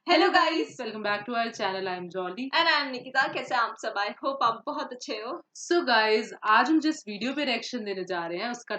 Hello guys, welcome back to our channel. I am Jolly and I am Nikita. कैसे आप सब? I hope आप बहुत अच्छे हो। सो गाइस, आज हम जिस वीडियो पे रिएक्शन देने जा रहे हैं उसका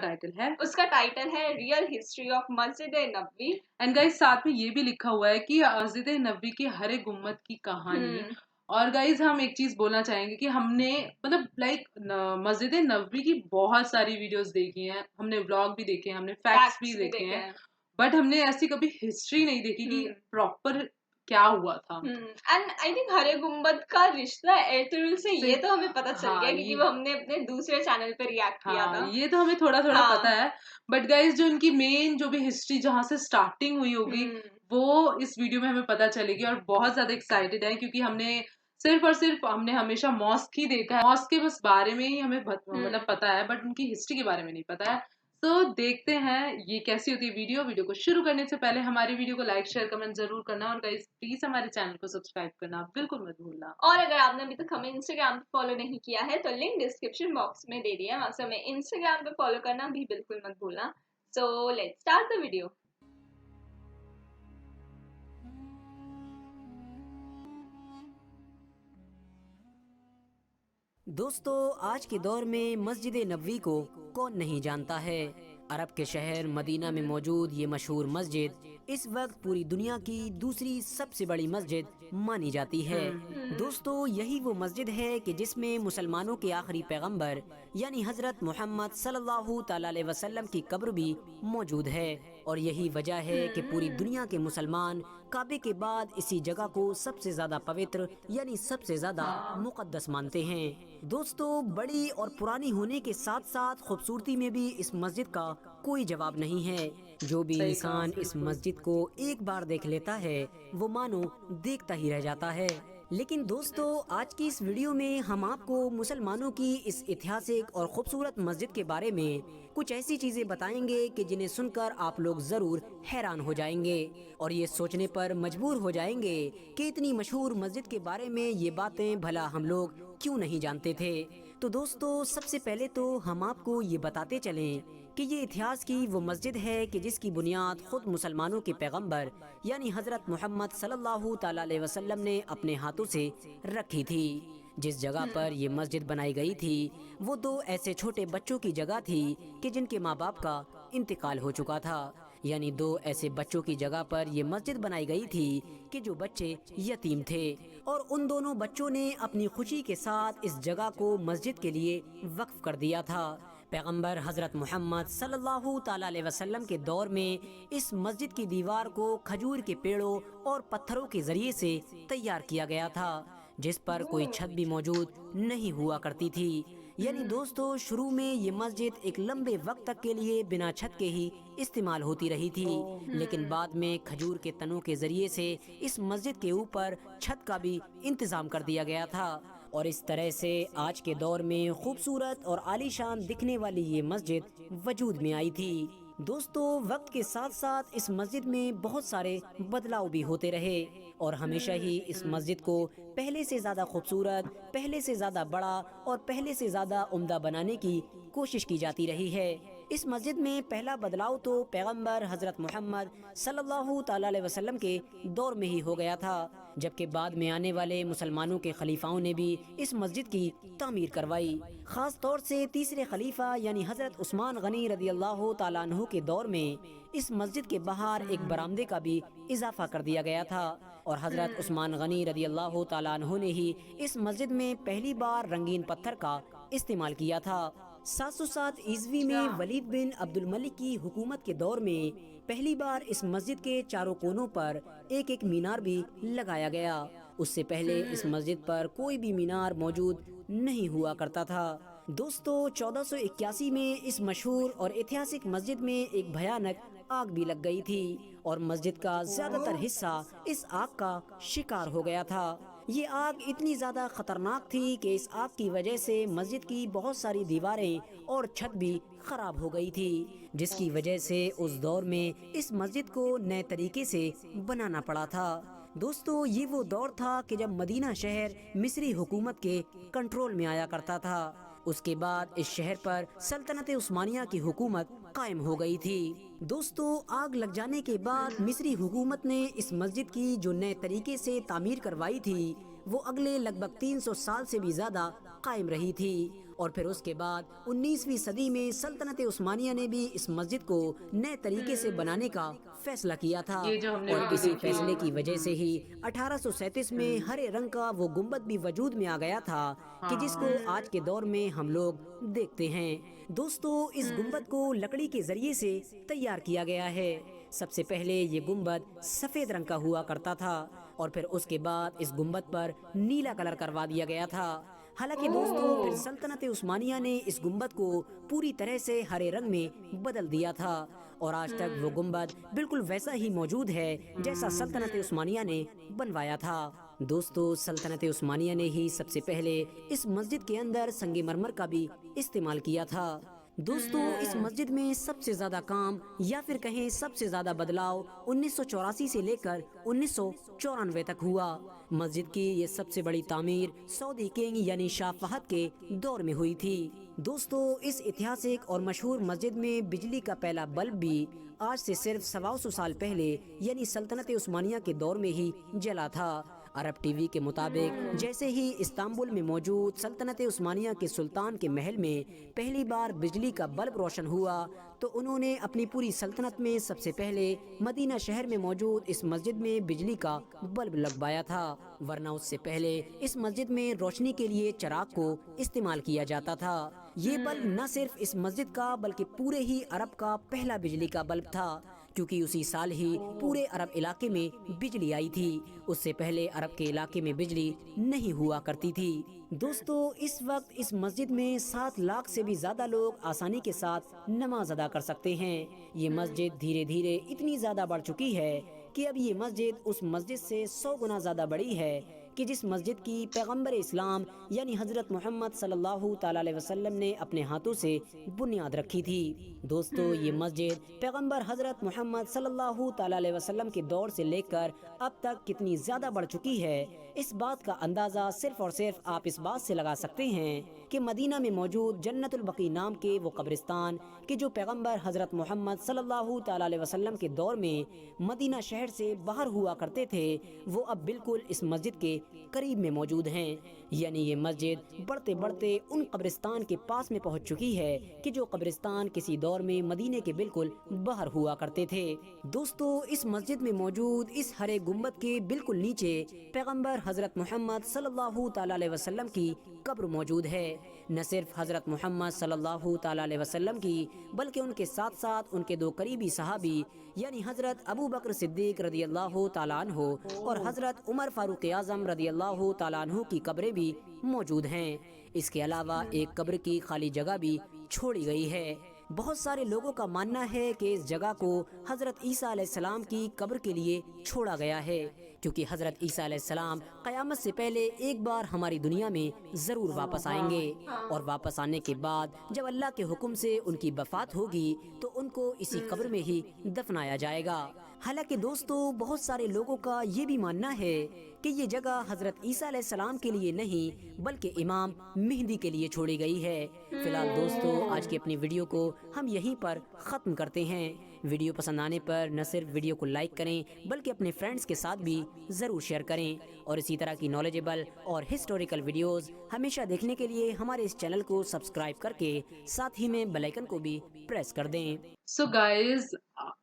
टाइटल है रियल हिस्ट्री ऑफ मस्जिद नबवी। एंड गाइस साथ में ये भी लिखा हुआ है कि मस्जिद नबवी की हर एक गुम्मत की कहानी। और गाइस हम एक चीज बोलना चाहेंगे कि हमने मतलब मस्जिद नबवी की बहुत सारी वीडियोस देखी हैं, हमने व्लॉग भी देखे हैं, हमने फैक्ट्स भी देखे हैं, बट हमने ऐसी कभी हिस्ट्री नहीं देखी कि प्रॉपर क्या हुआ था। एंड आई थिंक हरे गुम्बद का रिश्ता एयरटेल से ये तो हमें पता चल गया क्योंकि वो हमने अपने दूसरे चैनल पे रिएक्ट किया था। ये तो हमें थोड़ा थोड़ा पता है, बट गाइस जो इनकी मेन जो भी हिस्ट्री जहाँ से स्टार्टिंग हुई होगी वो इस वीडियो में हमें पता चलेगी। और बहुत ज्यादा एक्साइटेड है क्योंकि हमने हमने हमेशा मॉस्क ही देखा है, मॉस्क के बस बारे में ही हमें मतलब पता है, बट उनकी हिस्ट्री के बारे में नहीं पता है। तो देखते हैं ये कैसी होती है वीडियो को शुरू करने से पहले हमारी वीडियो को लाइक शेयर कमेंट जरूर करना, और गाइस प्लीज हमारे चैनल को सब्सक्राइब करना बिल्कुल मत भूलना। और अगर आपने अभी तक हमें इंस्टाग्राम पे फॉलो नहीं किया है तो लिंक डिस्क्रिप्शन बॉक्स में दे दिया है, वहां से हमें इंस्टाग्राम पे फॉलो करना भी बिल्कुल मत भूलना। So let's start the video. दोस्तों, आज के दौर में मस्जिद नबवी को कौन नहीं जानता है। अरब के शहर मदीना में मौजूद ये मशहूर मस्जिद इस वक्त पूरी दुनिया की दूसरी सबसे बड़ी मस्जिद मानी जाती है। दोस्तों, यही वो मस्जिद है कि जिसमें मुसलमानों के आखिरी पैगंबर यानी हजरत मोहम्मद सल्लल्लाहु ताला अलैहि वसल्लम की कब्र भी मौजूद है। और यही वजह है कि पूरी दुनिया के मुसलमान काबे के बाद इसी जगह को सबसे ज्यादा पवित्र यानी सबसे ज्यादा मुकद्दस मानते हैं। दोस्तों, बड़ी और पुरानी होने के साथ साथ खूबसूरती में भी इस मस्जिद का कोई जवाब नहीं है। जो भी इंसान इस मस्जिद को एक बार देख लेता है वो मानो देखता ही रह जाता है। लेकिन दोस्तों, आज की इस वीडियो में हम आपको मुसलमानों की इस ऐतिहासिक और खूबसूरत मस्जिद के बारे में कुछ ऐसी चीजें बताएंगे कि जिन्हें सुनकर आप लोग जरूर हैरान हो जाएंगे और ये सोचने पर मजबूर हो जाएंगे कि इतनी मशहूर मस्जिद के बारे में ये बातें भला हम लोग क्यों नहीं जानते थे। तो दोस्तों, सबसे पहले तो हम आपको ये बताते चलें कि ये इतिहास की वो मस्जिद है कि जिसकी बुनियाद खुद मुसलमानों के पैगंबर यानी हजरत मोहम्मद सल्लल्लाहु ताला अलैहि वसल्लम ने अपने हाथों से रखी थी। जिस जगह पर ये मस्जिद बनाई गई थी वो दो ऐसे छोटे बच्चों की जगह थी कि जिनके माँ बाप का इंतकाल हो चुका था। यानी दो ऐसे बच्चों की जगह पर ये मस्जिद बनाई गई थी कि जो बच्चे यतीम थे, और उन दोनों बच्चों ने अपनी खुशी के साथ इस जगह को मस्जिद के लिए वक्फ कर दिया था। पैगंबर हजरत मोहम्मद सल्लल्लाहु ताला अलैहि वसल्लम के दौर में इस मस्जिद की दीवार को खजूर के पेड़ों और पत्थरों के जरिए से तैयार किया गया था, जिस पर कोई छत भी मौजूद नहीं हुआ करती थी। यानी दोस्तों, शुरू में ये मस्जिद एक लंबे वक्त तक के लिए बिना छत के ही इस्तेमाल होती रही थी, लेकिन बाद में खजूर के तनों के जरिए से इस मस्जिद के ऊपर छत का भी इंतजाम कर दिया गया था। और इस तरह से आज के दौर में खूबसूरत और आलीशान दिखने वाली ये मस्जिद वजूद में आई थी। दोस्तों, वक्त के साथ साथ इस मस्जिद में बहुत सारे बदलाव भी होते रहे और हमेशा ही इस मस्जिद को पहले से ज़्यादा खूबसूरत, पहले से ज़्यादा बड़ा और पहले से ज़्यादा उम्दा बनाने की कोशिश की जाती रही है। इस मस्जिद में पहला बदलाव तो पैगंबर हजरत मोहम्मद सल्लल्लाहु ताला अलैहि वसल्लम के दौर में ही हो गया था, जबकि बाद में आने वाले मुसलमानों के खलीफाओं ने भी इस मस्जिद की तामीर करवाई। खास तौर से तीसरे खलीफा यानी हजरत उस्मान गनी रदी अल्लाह ताला अन्हु के दौर में इस मस्जिद के बाहर एक बरामदे का भी इजाफा कर दिया गया था, और हजरत उस्मान गनी रदी अल्लाह ताला अन्हु ने ही इस मस्जिद में पहली बार रंगीन पत्थर का इस्तेमाल किया था। 707 ईस्वी में वलीद बिन अब्दुल मलिक की हुकूमत के दौर में पहली बार इस मस्जिद के चारों कोनों पर एक एक मीनार भी लगाया गया। उससे पहले इस मस्जिद पर कोई भी मीनार मौजूद नहीं हुआ करता था। दोस्तों, 1481 में इस मशहूर और ऐतिहासिक मस्जिद में एक भयानक आग भी लग गई थी और मस्जिद का ज्यादातर हिस्सा इस आग का शिकार हो गया था। ये आग इतनी ज्यादा खतरनाक थी कि इस आग की वजह से मस्जिद की बहुत सारी दीवारें और छत भी खराब हो गई थी, जिसकी वजह से उस दौर में इस मस्जिद को नए तरीके से बनाना पड़ा था। दोस्तों, ये वो दौर था कि जब मदीना शहर मिस्री हुकूमत के कंट्रोल में आया करता था। उसके बाद इस शहर पर सल्तनत उस्मानिया की हुकूमत قائم ہو گئی تھی۔ دوستو آگ لگ جانے کے بعد مصری حکومت نے اس مسجد کی جو نئے طریقے سے تعمیر کروائی تھی وہ اگلے لگ بھگ 300 سال سے بھی زیادہ قائم رہی تھی، اور پھر اس کے بعد 19ویں صدی میں سلطنت عثمانیہ نے بھی اس مسجد کو نئے طریقے سے بنانے کا فیصلہ کیا تھا، یہ جو ہم نے اور ویڈیو اسی دیکھی فیصلے کی وجہ سے ہی 1837 میں ہرے رنگ کا وہ گنبد بھی وجود میں آ گیا تھا کہ جس کو آج کے دور میں ہم لوگ دیکھتے ہیں۔ دوستو اس گنبد کو لکڑی کے ذریعے سے تیار کیا گیا ہے۔ سب سے پہلے یہ گنبد سفید رنگ کا ہوا کرتا تھا، اور پھر اس کے بعد اس گنبد پر نیلا کلر کروا دیا گیا تھا۔ حالانکہ دوستو پھر سلطنت عثمانیہ نے اس گنبد کو پوری طرح سے ہرے رنگ میں بدل دیا تھا، اور آج تک وہ گنبد بالکل ویسا ہی موجود ہے جیسا سلطنت عثمانیہ نے بنوایا تھا۔ دوستو سلطنت عثمانیہ نے ہی سب سے پہلے اس مسجد کے اندر سنگ مرمر کا بھی استعمال کیا تھا۔ دوستو اس مسجد میں سب سے زیادہ کام یا پھر کہیں سب سے زیادہ بدلاؤ 1984 سے لے کر 1994 تک ہوا۔ مسجد کی یہ سب سے بڑی تعمیر سعودی کنگ یعنی شاہ فہد کے دور میں ہوئی تھی۔ دوستو اس اتہاسک اور مشہور مسجد میں بجلی کا پہلا بلب بھی آج سے صرف 125 سال پہلے یعنی سلطنت عثمانیہ کے دور میں ہی جلا تھا۔ عرب ٹی وی کے مطابق جیسے ہی استنبول میں موجود سلطنت عثمانیہ کے سلطان کے محل میں پہلی بار بجلی کا بلب روشن ہوا تو انہوں نے اپنی پوری سلطنت میں سب سے پہلے مدینہ شہر میں موجود اس مسجد میں بجلی کا بلب لگوایا تھا، ورنہ اس سے پہلے اس مسجد میں روشنی کے لیے چراغ کو استعمال کیا جاتا تھا۔ یہ بلب نہ صرف اس مسجد کا بلکہ پورے ہی عرب کا پہلا بجلی کا بلب تھا، کیونکہ اسی سال ہی پورے عرب علاقے میں بجلی آئی تھی۔ اس سے پہلے عرب کے علاقے میں بجلی نہیں ہوا کرتی تھی۔ دوستو اس وقت اس مسجد میں 7 لاکھ سے بھی زیادہ لوگ آسانی کے ساتھ نماز ادا کر سکتے ہیں۔ یہ مسجد دھیرے دھیرے اتنی زیادہ بڑھ چکی ہے کہ اب یہ مسجد اس مسجد سے 100 گنا زیادہ بڑی ہے کہ جس مسجد کی پیغمبر اسلام یعنی حضرت محمد صلی اللہ تعالی علیہ وسلم نے اپنے ہاتھوں سے بنیاد رکھی تھی۔ دوستو یہ مسجد پیغمبر حضرت محمد صلی اللہ تعالی علیہ وسلم کے دور سے لے کر اب تک کتنی زیادہ بڑھ چکی ہے، اس بات کا اندازہ صرف اور صرف آپ اس بات سے لگا سکتے ہیں کہ مدینہ میں موجود جنت البقیع نام کے وہ قبرستان کہ جو پیغمبر حضرت محمد صلی اللہ تعالی علیہ وسلم کے دور میں مدینہ شہر سے باہر ہوا کرتے تھے، وہ اب بالکل اس مسجد کے قریب میں موجود ہیں۔ یعنی یہ مسجد بڑھتے بڑھتے ان قبرستان کے پاس میں پہنچ چکی ہے کہ جو قبرستان کسی دور میں مدینے کے بالکل باہر ہوا کرتے تھے۔ دوستو اس مسجد میں موجود اس ہرے گنبد کے بالکل نیچے پیغمبر حضرت محمد صلی اللہ تعالی علیہ وسلم کی قبر موجود ہے۔ نہ صرف حضرت محمد صلی اللہ تعالی علیہ وسلم کی بلکہ ان کے ساتھ ساتھ ان کے 2 قریبی صحابی یعنی حضرت ابو بکر صدیق رضی اللہ تعالیٰ عنہ اور حضرت عمر فاروق اعظم رضی اللہ تعالیٰ عنہ کی قبریں بھی موجود ہیں۔ اس کے علاوہ ایک قبر کی خالی جگہ بھی چھوڑی گئی ہے۔ بہت سارے لوگوں کا ماننا ہے کہ اس جگہ کو حضرت عیسیٰ علیہ السلام کی قبر کے لیے چھوڑا گیا ہے، کیونکہ حضرت عیسیٰ علیہ السلام قیامت سے پہلے ایک بار ہماری دنیا میں ضرور واپس آئیں گے، اور واپس آنے کے بعد جب اللہ کے حکم سے ان کی وفات ہوگی تو ان کو اسی قبر میں ہی دفنایا جائے گا۔ حالانکہ دوستو بہت سارے لوگوں کا یہ بھی ماننا ہے کہ یہ جگہ حضرت عیسیٰ علیہ السلام کے لیے نہیں بلکہ امام مہدی کے لیے چھوڑی گئی ہے۔ فی الحال دوستو آج کی اپنی ویڈیو کو ہم یہیں پر ختم کرتے ہیں۔ ویڈیو پسند آنے پر نہ صرف ویڈیو کو لائک کریں بلکہ اپنے فرینڈز کے ساتھ بھی ضرور شیئر کریں، اور اسی طرح کی نالجیبل اور ہسٹوریکل ویڈیوز ہمیشہ دیکھنے کے لیے ہمارے اس چینل کو سبسکرائب کر کے ساتھ ہی میں بیل آئیکن کو بھی پریس کر دیں۔ سو گائز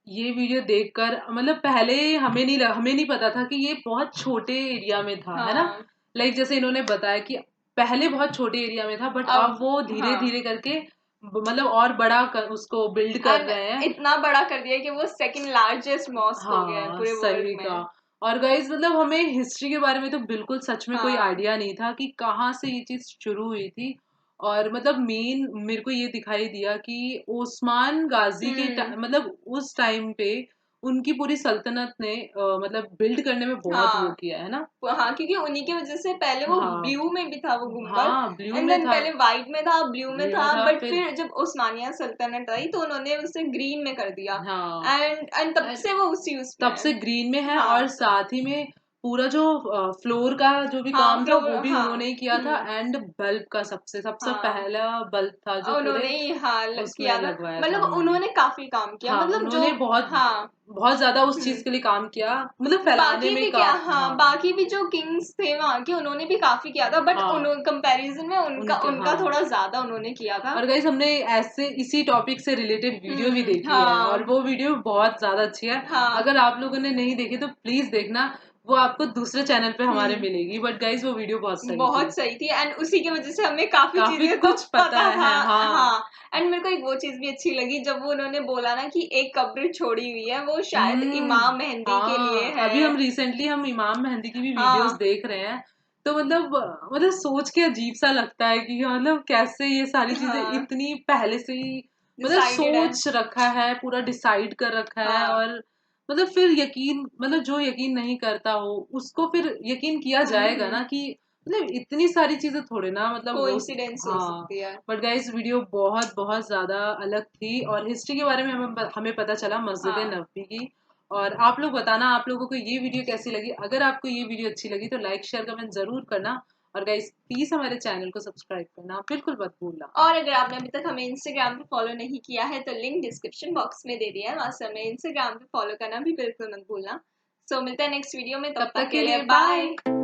یہ ویڈیو دیکھ کر مطلب پہلے ہمیں نہیں پتا تھا کہ یہ بہت چھوٹے ایریا میں تھا، ہے نا؟ لائک جیسے انہوں نے بتایا کہ پہلے بہت چھوٹے ایریا میں تھا بٹ اب وہ دھیرے دھیرے کر کے مطلب اور بڑا اس کو بلڈ کر رہے ہیں، اتنا بڑا کر دیا کہ وہ سیکنڈ لارجسٹ ماسک ہو گیا ہے پورے ورلڈ میں۔ اور گائز مطلب ہمیں ہسٹری کے بارے میں تو بالکل سچ میں کوئی آئیڈیا نہیں تھا کہ کہاں سے یہ چیز شروع ہوئی تھی، اور مطلب مین میرے کو یہ دکھائی دیا کہ عثمان غازی کے مطلب اس ٹائم پہ ان کی پوری سلطنت نے مطلب بلڈ کرنے میں بہت وہ کیا ہے نا۔ ہاں کیونکہ انہی کی وجہ سے پہلے وہ بلیو میں بھی تھا وہ گنبد، بلیو میں تھا، پہلے وائٹ میں تھا، بلیو میں تھا، بٹ پھر جب عثمانیہ سلطنت آئی تو انہوں نے اسے گرین میں کر دیا، اینڈ تب سے وہ اسی تب سے گرین میں ہے، اور ساتھ ہی میں पूरा जो फ्लोर का जो भी हाँ, काम था फ्लोर, वो भी हाँ, उन्होंने ही किया था, एंड बल्ब का सबसे हाँ, पहला बल्ब था जो पूरे उन्होंने ही हाँ उसमें किया था, लगवाया था मतलब उन्होंने। उन्होंने काफी काम किया, हाँ, मतलब जो उन्होंने हाँ बहुत ज्यादा उस चीज के लिए काम किया, मतलब फैलाने बाकी में भी क्या, हाँ हाँ बाकी भी जो किंग्स थे वहाँ के उन्होंने भी काफी किया था, बट हाँ उन कंपैरिजन में उनका उनका हाँ। थोड़ा ज्यादा उन्होंने किया था। और गाइस हमने ऐसे इसी टॉपिक से रिलेटेड वीडियो भी देखी है, और हाँ वो वीडियो बहुत ज्यादा अच्छी है। हाँ अगर आप लोगों ने नहीं देखी तो प्लीज देखना, वो आपको दूसरे चैनल पे हमारे मिलेगी, बट गाइस वो वीडियो बहुत सही थी, बहुत सही थी, एंड उसी की वजह से हमें काफी काफी चीजें कुछ तो पता था। है। हाँ हाँ एंड मेरे को एक वो चीज भी अच्छी लगी जब वो उन्होंने बोला ना कि एक कब्र छोड़ी हुई है, वो शायद इमाम मेहंदी के लिए हाँ, है। अभी हम रिसेंटली हम इमाम मेहंदी की भी वीडियोस हाँ देख रहे हैं, तो मतलब सोच के अजीब सा लगता है कि मतलब कैसे ये सारी चीजें हाँ इतनी पहले से ही मतलब डिसाइडेड है। सोच रखा है, पूरा डिसाइड कर रखा है, हाँ और मतलब फिर यकीन, मतलब जो यकीन नहीं करता हो उसको फिर यकीन किया जाएगा ना कि मतलब इतनी सारी चीजें थोड़े ना मतलब वो। कोइंसिडेंस हो हाँ, सकती है। बट गाइस वीडियो बहुत बहुत ज्यादा अलग थी, और हिस्ट्री के बारे में हमें पता चला मस्जिद हाँ नबवी की। और आप लोग बताना आप लोगों को ये वीडियो कैसी लगी, अगर आपको ये वीडियो अच्छी लगी तो लाइक शेयर कमेंट जरूर करना, और गाइस प्लीज हमारे चैनल को सब्सक्राइब करना बिल्कुल मत भूलना। और अगर आपने अभी तक हमें इंस्टाग्राम पे फॉलो नहीं किया है तो लिंक डिस्क्रिप्शन बॉक्स में दे दिया है, वहां से हमें इंस्टाग्राम पे फॉलो करना भी बिल्कुल मत भूलना। सो मिलते हैं नेक्स्ट वीडियो में, तब तब तक तक के के लिए लिए बाय। बाय।